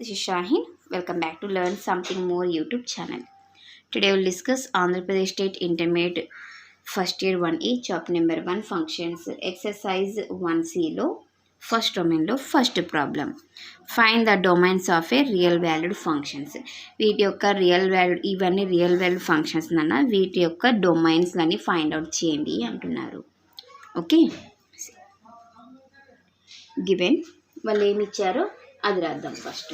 this is Shaheen. Welcome back to Learn Something More YouTube channel. Today we'll discuss Andhra Pradesh State Intermediate First Year 1E Chapter number 1 Functions Exercise 1C లో first డొమైన్లో first problem. Find the domains of A real valued functions. వీటి యొక్క real valued, ఇవన్నీ real valued functions అన్న వీటి యొక్క డొమైన్స్లని find out చేయండి అంటున్నారు. ఓకే, గివెన్ వాళ్ళు ఏమి ఇచ్చారో అది రాద్దాం ఫస్ట్.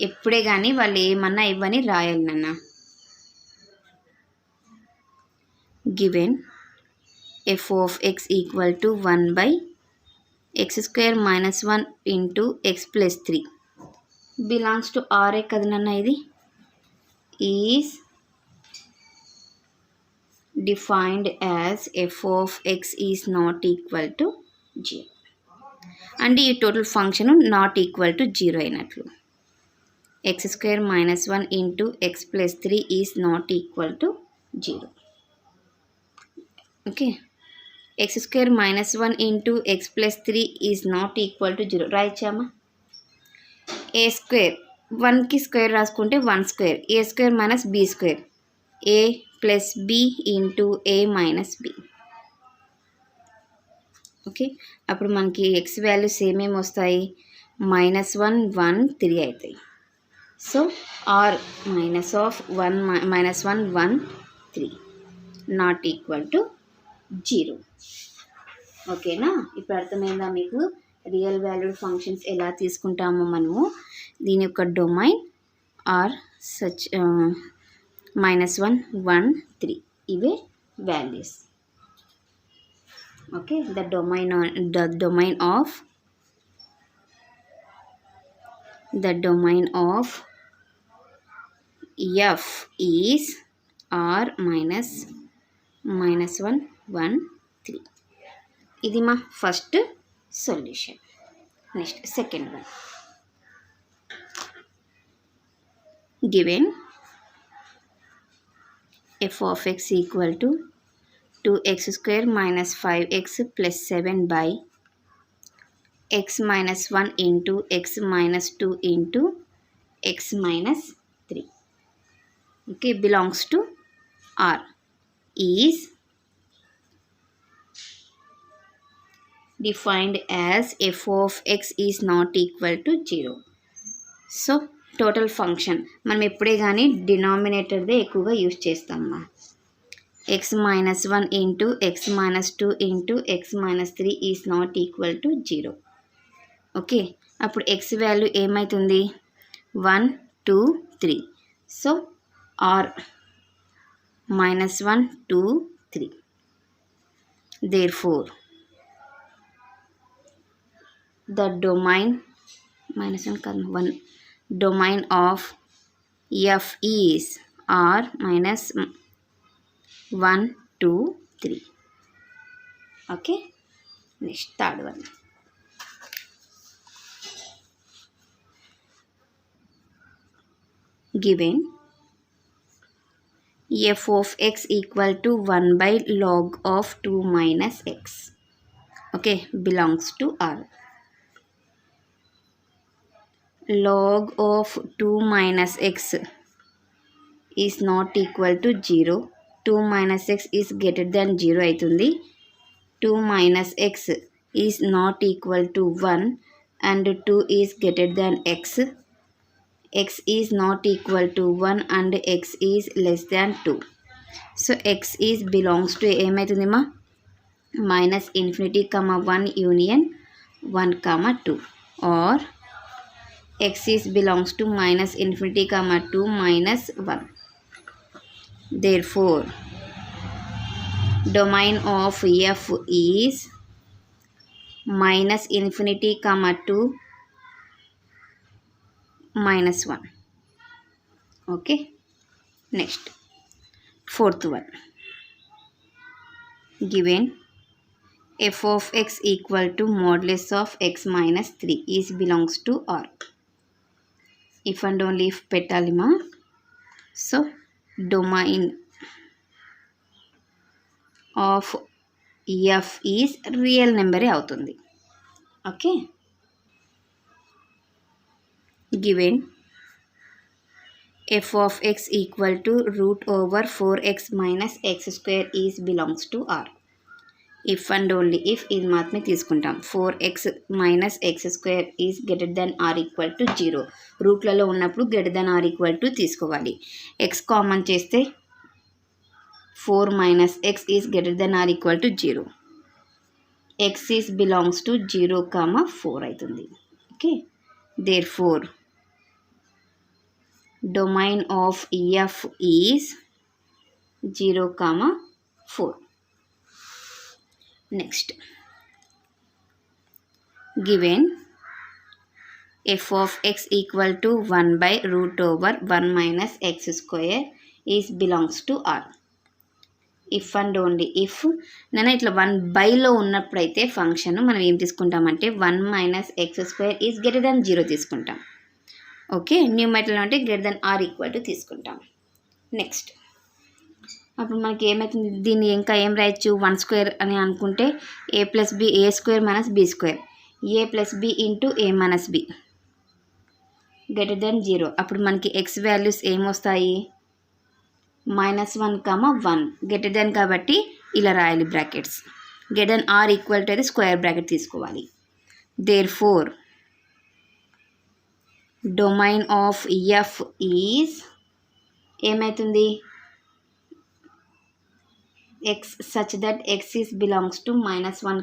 ఎప్పుడే కానీ వాళ్ళు ఏమన్నా ఇవ్వని రాయాలి నాన్న. Given f of x equal to 1/x² - 1 into x plus 3 belongs to R కదా నాన్న. ఇది is defined as f of x is not equal to 0. అంటే ఈ total function not equal to 0 అయినట్లు. x² - 1 into x plus 3 is not equal to 0. Okay, x² - 1 into x plus 3 is not equal to 0 రాయిచ్చామా. a², 1కి square రాసుకుంటే 1² a² - b², a plus b into a minus b. Okay, అప్పుడు మనకి X values ఏమేమి వస్తాయి? -1 1 3 అవుతాయి. So R -1 1 3 not equal to 0. ఓకేనా? ఇప్పుడు అర్థమైందా మీకు రియల్ వాల్యూడ్ ఫంక్షన్స్ ఎలా తీసుకుంటామో మనము? దీని యొక్క డొమైన్ ఆర్ సచ్ -1 1 3 ఇవే values. Okay, the domain of f is r -1 1 3. ఇది మా first solution. Next second one. Given f of x equal to 2x² - 5x plus 7 by x minus 1 into x minus 2 into x minus 3. Okay, belongs to R. Is defined as f of x is not equal to 0. So total function మనం ఎప్పుడే కానీ డినామినేటర్దే ఎక్కువగా use చేస్తామా. x minus 1 into x minus 2 into x minus 3 is not equal to 0. Okay, అప్పుడు x value ఏమవుతుంది? 1 2 3. So r -1 2 3. therefore the domain domain of f is r -1 2 3. Okay, next third one. Given f of x equal to 1/log of 2 minus x. Okay, belongs to R. log of 2 minus x is not equal to 0. 2 minus x is greater than 0 అవుతుంది. 2 minus x is not equal to 1 and 2 is greater than x. x is not equal to 1 and x is less than 2. So x is belongs to ఏమవుతుంది మా? -∞, 1 union 1, 2 or x is belongs to -∞, 2 minus 1. Therefore domain of f is -∞, 2 minus 1. Okay, next fourth one. Given f of x equal to modulus of x minus 3 is belongs to R. If and only if పెట్టాలిమా. So domain of f is real నెంబరే అవుతుంది. Okay, given f of x equal to root over 4x minus x square is belongs to R. If and only if ఇది మాత్రమే తీసుకుంటాం. 4x minus x square is greater than or equal to 0. రూట్లలో ఉన్నప్పుడు greater than or equal to తీసుకోవాలి. X common చేస్తే 4 minus x is greater than or equal to 0. X is belongs to 0, 4 అవుతుంది. Okay, therefore domain of f is 0, 4. Next, given f of x equal to 1 by root over 1 minus x square is belongs to R. If and only if నేను ఇట్లా 1 బైలో ఉన్నప్పుడైతే function మనం ఏం తీసుకుంటామంటే 1 minus x square is greater than 0 తీసుకుంటాం. Okay, న్యూమరేటర్లో అంటే greater than or equal to తీసుకుంటాం. నెక్స్ట్, అప్పుడు మనకి ఏమవుతుంది, దీన్ని ఇంకా ఏం రాయొచ్చు, 1 స్క్వేర్ అని అనుకుంటే ఏ ప్లస్ బి, ఏ స్క్వేర్ మైనస్ బి స్క్వేర్, ఏ ప్లస్ బి ఇంటూ ఏ మైనస్ బి గ్రేటర్ దెన్ 0. అప్పుడు మనకి ఎక్స్ వాల్యూస్ ఏమొస్తాయి, -1, 1 గ్రేటర్ దెన్ కాబట్టి ఇలా రాయాలి brackets. Greater than or equal to అయితే స్క్వేర్ బ్రాకెట్ తీసుకోవాలి. Therefore domain of f is ఏమవుతుంది, x such that x is belongs to -1,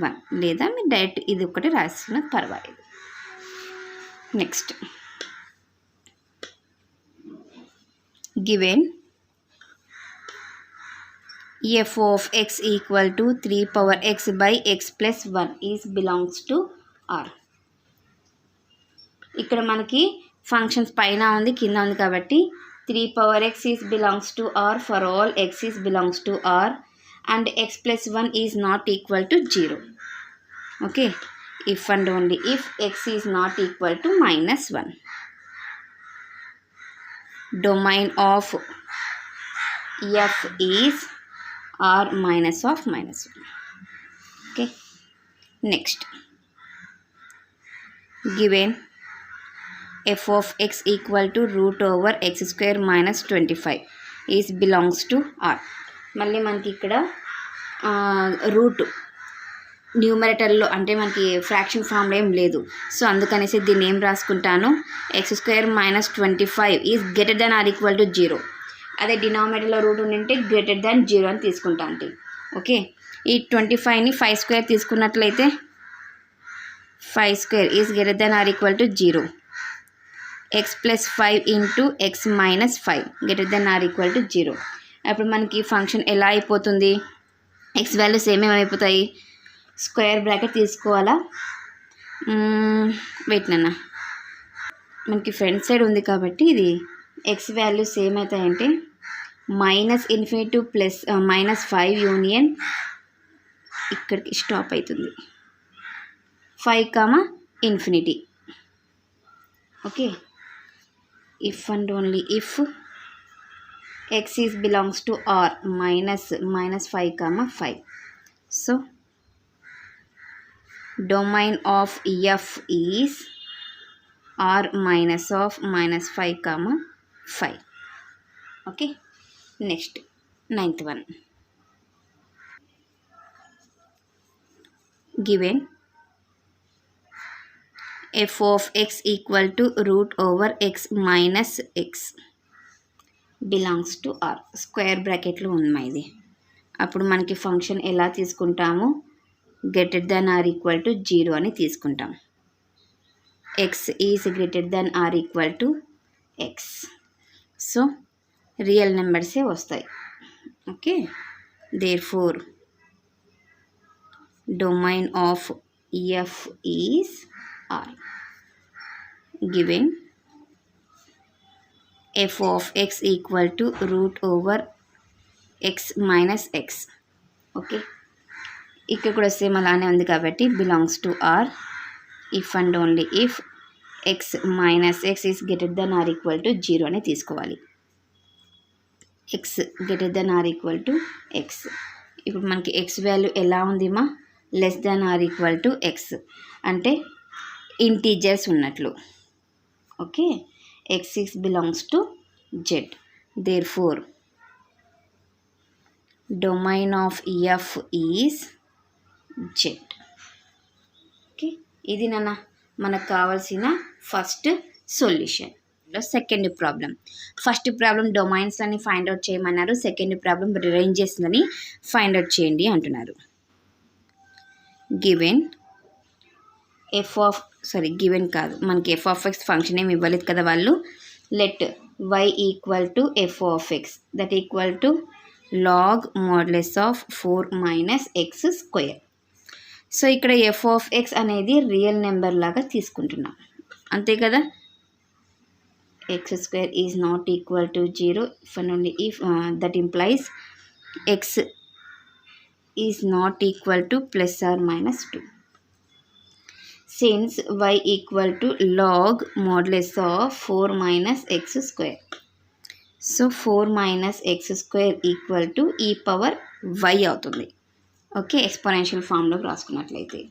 1 లేదా మీరు డైరెక్ట్ ఇది ఒకటి రాసిన పర్వాలేదు. Next, given f of x equal to 3 power x by x plus 1 is belongs to R. ఇక్కడ మనకి ఫంక్షన్స్ పైన ఉంది కింద ఉంది కాబట్టి 3 power x is belongs to R for all x is belongs to R and x plus 1 is not equal to 0. Okay, if and only if x is not equal to -1. Domain of f is R minus of -1. Okay, next, given f of x equal to root over x square minus 25 is belongs to R. మళ్ళీ మనకి ఇక్కడ route న్యూమరేటర్లో అంటే మనకి fraction ఫామ్లో ఏం లేదు, so అందుకనేసి దీన్ని ఏం రాసుకుంటాను, x² minus 25 is greater than or equal to 0. అదే డినామినేటర్లో రూట్ ఉంటే గ్రేటర్ దెన్ 0 అని తీసుకుంటా అంటే. ఓకే, ఈ 25ని 5 స్క్వేర్ తీసుకున్నట్లయితే 5² is greater than or equal to 0. x plus 5 into x minus 5 greater than or equal to 0. అప్పుడు మనకి ఫంక్షన్ ఎలా అయిపోతుంది, ఎక్స్ వాల్యూస్ ఏమేమైపోతాయి, స్క్వేర్ బ్రాకెట్ తీసుకోవాలా, వెయిట్ నాన్న, మనకి ఫ్రంట్ సైడ్ ఉంది కాబట్టి ఇది ఎక్స్ వాల్యూస్ ఏమవుతాయంటే -∞ టు -5 యూనియన్ ఇక్కడికి స్టాప్ అవుతుంది, 5, okay. if and only if x is belongs to R -5, 5. So domain of f is R minus of -5, 5. Okay, next, 9th one, given f of x equal to root over x minus x belongs to R. Square బ్రాకెట్లో ఉంది ఇది. అప్పుడు మనకి function ఎలా తీసుకుంటాము, greater than or equal to 0 అని తీసుకుంటాం. X is greater than or equal to x, so real నెంబర్సే వస్తాయి. Okay, therefore domain of f is R. Given f of x equal to root over x minus x. Okay, ఇక్కడ కూడా same అలానే ఉంది కాబట్టి belongs to R if and only if x minus x is greater than or equal to 0 అని తీసుకోవాలి. x greater than or equal to x. ఇప్పుడు మనకి x value ఎలా ఉంది మా, less than or equal to x అంటే integers ఉన్నట్లు. Okay, x6 belongs to Z. Therefore, domain of F is Z. Okay, ఇది నాన్న మనకు కావాల్సిన first solution. Second problem, first problem domains అని ఫైండ్ అవుట్ చేయమన్నారు, సెకండ్ ప్రాబ్లం రేంజెస్ అని find out చేయండి అంటున్నారు. గివెన్ గివెన్ కాదు, మనకి ఎఫ్ ఆఫ్ ఎక్స్ ఫంక్షన్ ఏమి ఇవ్వలేదు కదా వాళ్ళు. Let y equal to f of x that equal to log modulus of 4 minus x square. So ఇక్కడ ఎఫ్ ఆఫ్ ఎక్స్ అనేది రియల్ నెంబర్ లాగా తీసుకుంటున్నాం, అంతే కదా. X square is not equal to 0 if and only if that implies x is not equal to plus or minus 2. Since y equal to log modulus of 4 minus x square. So 4 minus x square equal to e power y అవుతుంది. Okay, exponential ఫామ్లో రాసుకున్నట్లయితే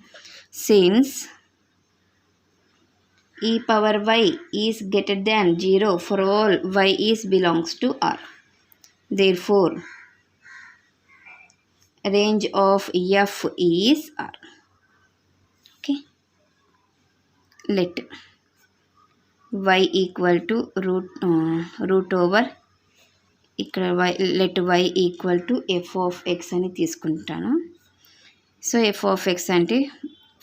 since e power y is greater than 0 for all y is belongs to R. Therefore, range of f is R. Okay. Let y equal to root over ఇక్కడ let y equal to f of x అని తీసుకుంటాను. So f of x అంటే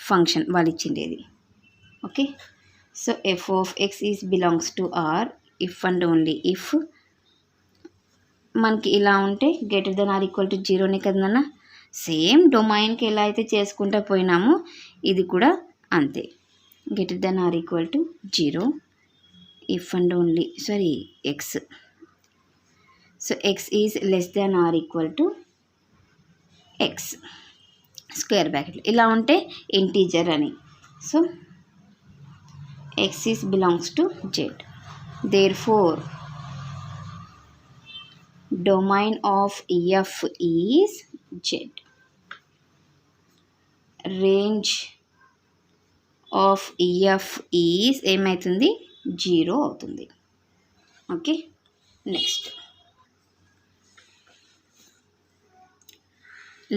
function వాళ్ళు ఇచ్చిండేది. Okay, so f of x is belongs to R if and only if మనకి ఇలా ఉంటే greater than or equal to 0నే కదన్నా. సేమ్ డొమైన్కి ఎలా అయితే చేసుకుంటూ పోయినామో ఇది కూడా అంతే, greater than or equal to 0 if and only x. So x is less than or equal to x square bracket ఇలా ఉంటే ఇంటీజర్ అని. So x is belongs to Z. Therefore, domain of f is Z. Range of f is ఏమవుతుంది 0 అవుతుంది. Okay, next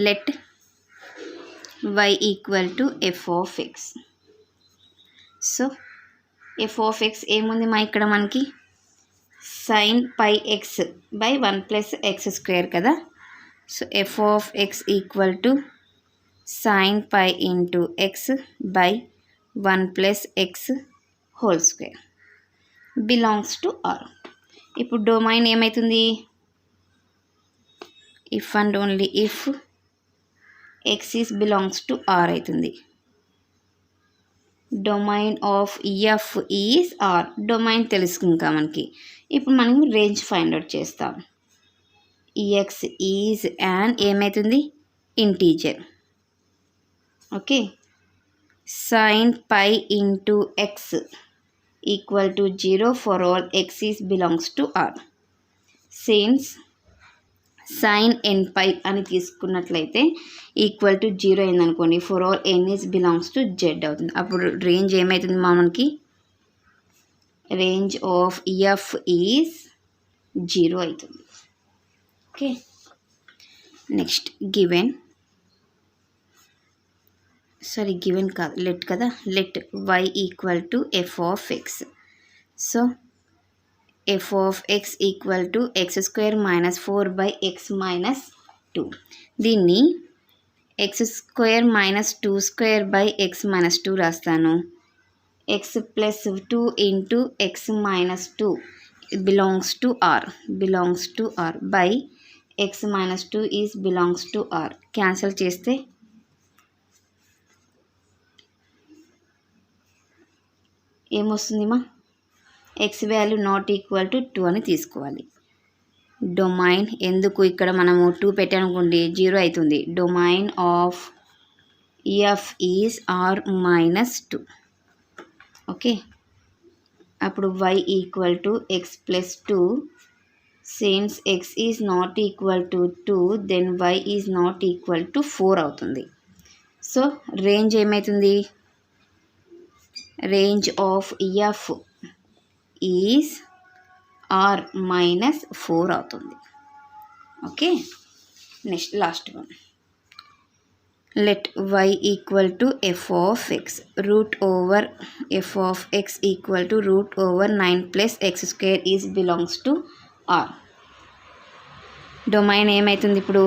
let y equal to f of x. So f of x ఏముంది మా ఇక్కడ మనకి sin pi x by 1 plus x square కదా. So f of x equal to sin pi into x by 1 plus x whole square belongs to R. ఇప్పుడు domain ఏమవుతుంది if and only if x is belongs to R అవుతుంది. Domain of f is are, domain తెలుసు ఇంకా మనకి. ఇప్పుడు మనం range find out చేస్తాం. X is and ఏమవుతుంది integer. Okay, sin pi into x equal to 0 for all x is belongs to R. Since sin n pi అని తీసుకున్నట్లయితే equal to 0 అయిందనుకోండి, for all n is belongs to Z అవుతుంది. అప్పుడు range ఏమవుతుంది మనకి range of f is 0 అవుతుంది. Okay, next given given కాదు let కదా. Let y equal to f of x. So f of x equal to x square minus 4 by x minus 2. దీన్ని x square minus 2 square by x minus 2 రాస్తాను. X plus 2 into x minus 2 belongs to R by x minus 2 is belongs to R. Cancel చేస్తే ఏమొస్తుంది మా x value not equal to 2 అని తీసుకోవాలి. Domain ఎందుకు ఇక్కడ మనము 2 పెట్టానుకోండి 0 అవుతుంది. Domain of f is R minus 2. Okay, అప్పుడు y equal to x plus 2. Since x is not equal to 2 then y is not equal to 4 అవుతుంది. సో రేంజ్ ఏమవుతుంది range of f is R -4 అవుతుంది. Okay, next last one. Let y equal to f of x root over f of x equal to root over 9 + x² is belongs to r. Domain ఏమవుతుంది ఇప్పుడు?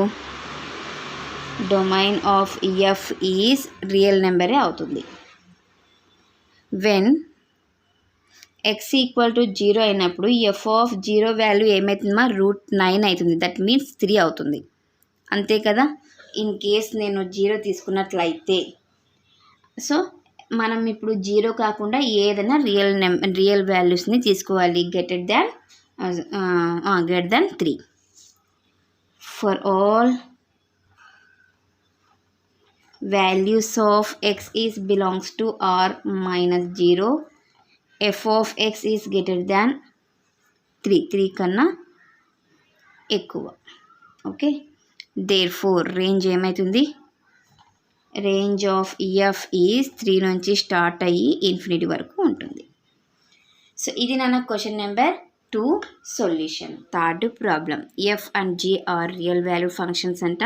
Domain of f ఈజ్ real నెంబరే అవుతుంది. When x equal to 0 అయినప్పుడు f of 0 value ఏమవుతుందమ్మా? √9 అవుతుంది. That means 3 అవుతుంది. అంతే కదా. ఇన్ కేస్ నేను 0 తీసుకున్నట్లయితే, సో మనం ఇప్పుడు 0 కాకుండా ఏదైనా రియల్ వాల్యూస్ని తీసుకోవాలి. Greater than 3. For all values of x is belongs to r -0, f of x is greater than 3 కన్నా ఎక్కువ. ఓకే, therefore రేంజ్ ఏమవుతుంది? రేంజ్ ఆఫ్ f ఈజ్ 3 నుంచి స్టార్ట్ అయ్యి ఇన్ఫినిటీ వరకు ఉంటుంది. సో ఇది నా question number 2 solution. Third problem. f and g are real value functions అంట.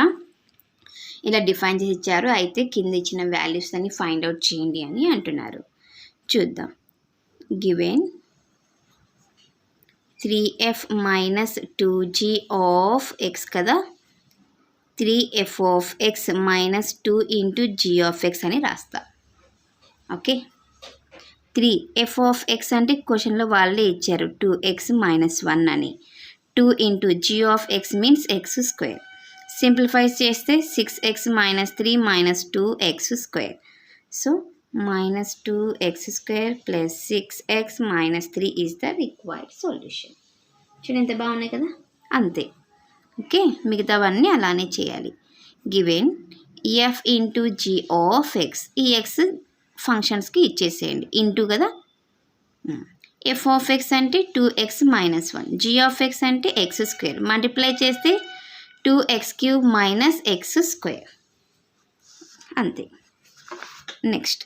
ఇలా డిఫైన్ చేసి ఇచ్చారు. అయితే కింద ఇచ్చిన వాల్యూస్ అని ఫైండ్ అవుట్ చేయండి అని అంటున్నారు. చూద్దాం. Given 3f - 2g of x కదా, 3f of x - 2 into g of x అని రాస్తా. ఓకే, 3f of x అంటే క్వశ్చన్లో వాళ్ళే ఇచ్చారు 2x - 1 అని. 2 into g of x means x². Simplify చేస్తే 6x - 3 - 2x². So -2x² + 6x - 3 is the required solution. చూడండి ఎంత బాగున్నాయి కదా. అంతే. ఓకే, మిగతావన్నీ అలానే చేయాలి. Given f into g of x. ఈ x ఫంక్షన్స్కి ఇచ్చేసేయండి. ఇంటూ కదా. f ఆఫ్ x అంటే 2x - 1. g ఆఫ్ x అంటే x². మల్టిప్లై చేస్తే 2x³ - x². అంతే. Next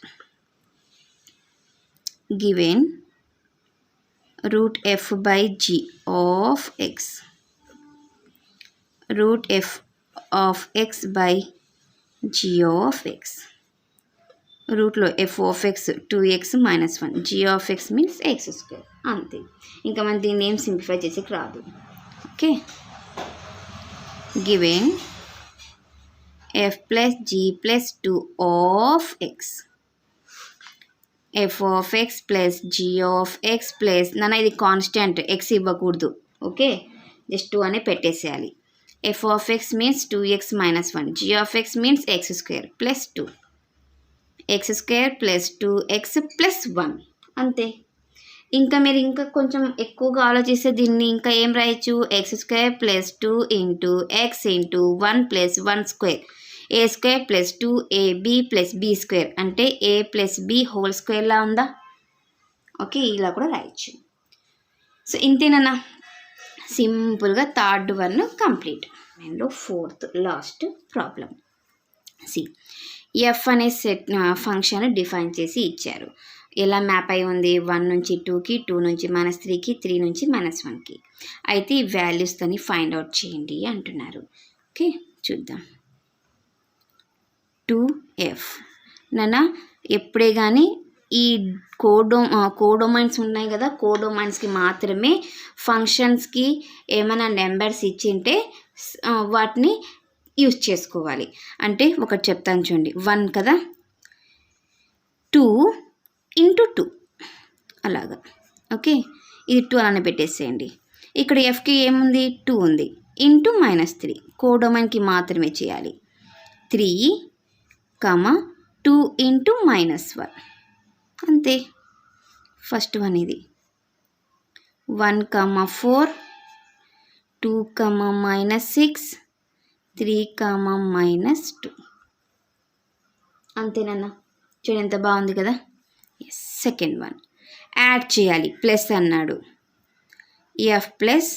given √f/g of x. √f of x/g of x. రూట్లో f of x 2x - 1. g of x means x². అంతే. ఇంకా మనం దీన్ని ఏం సింప్లిఫై చేసేకి రాదు. Okay, given f + g + 2 of x. f of x + g of x నాన్న ఇది కాన్స్టెంట్, x ఇవ్వకూడదు. ఓకే, జస్ట్ 2 అనే పెట్టేసేయాలి. f of x means 2x - 1. g of x means x² + 2. x² + 2x + 1. అంతే. ఇంకా మీరు ఇంకా కొంచెం ఎక్కువగా ఆలోచిస్తే దీన్ని ఇంకా ఏం రాయొచ్చు? x² + 2 into x into 1 + 1² a² + 2ab + b² అంటే a + b హోల్² లా ఉందా? ఓకే, ఇలా కూడా రాయొచ్చు. సో ఇంతేనా? సింపుల్గా third one complete. And fourth last problem. సి ఎఫ్ అనే సెట్ ఫంక్షన్ డిఫైన్ చేసి ఇచ్చారు. ఎలా మ్యాప్ అయి ఉంది? 1 నుంచి 2కి, 2 నుంచి -3కి, 3 నుంచి -1కి. అయితే ఈ వాల్యూస్తోని ఫైండ్ అవుట్ చేయండి అంటున్నారు. ఓకే, చూద్దాం. 2f నాన్న ఎప్పుడే కానీ ఈ కోడొమైన్స్ ఉన్నాయి కదా, కోడొమైన్స్కి మాత్రమే ఫంక్షన్స్కి ఏమైనా నెంబర్స్ ఇచ్చింటే వాటిని యూజ్ చేసుకోవాలి. అంటే ఒకటి చెప్తాను చూడండి. 1 కదా, 2 into 2 అలాగా. ఓకే, ఇది 2 అలానే పెట్టేసేయండి. ఇక్కడ ఎఫ్కి ఏముంది? 2 ఉంది. ఇంటూ -3 కోడొమైన్కి మాత్రమే చేయాలి. 3, 2 into -1 అంతే. ఫస్ట్ వన్ ఇది. 1, 4, 2, -6, 3, -2 అంతేనన్నా. చూడండి ఎంత బాగుంది కదా. సెకండ్ వన్ యాడ్ చేయాలి. ప్లస్ అన్నాడు. F plus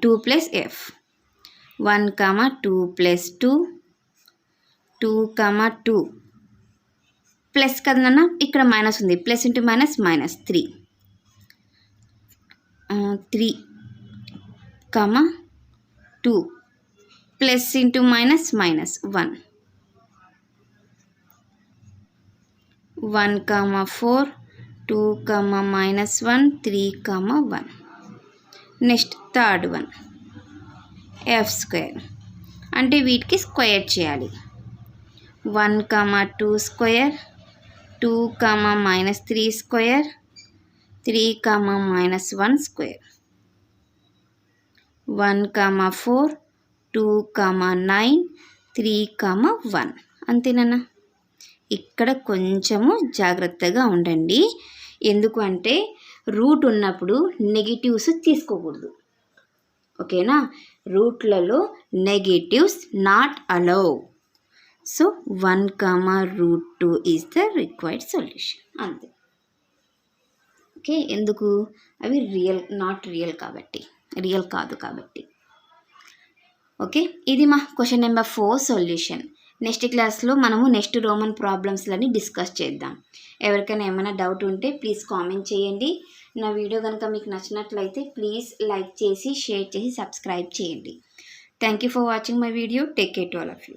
2 + f. 1, 2 + 2, 2, 2 ప్లస్ కదా నాన్న. ఇక్కడ మైనస్ ఉంది. Plus into minus -3. 3, 2 plus into minus 1, 1, 4, 2, minus 1, 3, 1. Next third one F square, అంటే వీటికి స్క్వేర్ చేయాలి. 1, 2 square, 2, minus 3 square, 3, minus 1 square, 1, 4, 2, 9, 3, 1. అంతేనా? ఇక్కడ కొంచెము జాగ్రత్తగా ఉండండి, ఎందుకంటే రూట్ ఉన్నప్పుడు నెగిటివ్స్ తీసుకోకూడదు. ఓకేనా? రూట్లలో negatives not allow. So 1, √2 is the required solution. అంతే. ఓకే, ఎందుకు? అవి రియల్ కాదు కాబట్టి. ఓకే, ఇది మా క్వశ్చన్ నెంబర్ 4 సొల్యూషన్. నెక్స్ట్ క్లాస్లో మనము నెక్స్ట్ రోమన్ ప్రాబ్లమ్స్లని డిస్కస్ చేద్దాం. ఎవరికైనా ఏమైనా డౌట్ ఉంటే ప్లీజ్ కామెంట్ చేయండి. నా వీడియో కనుక మీకు నచ్చినట్లయితే ప్లీజ్ లైక్ చేసి, షేర్ చేసి, సబ్స్క్రైబ్ చేయండి. Thank you for watching my video. Take care to all of you.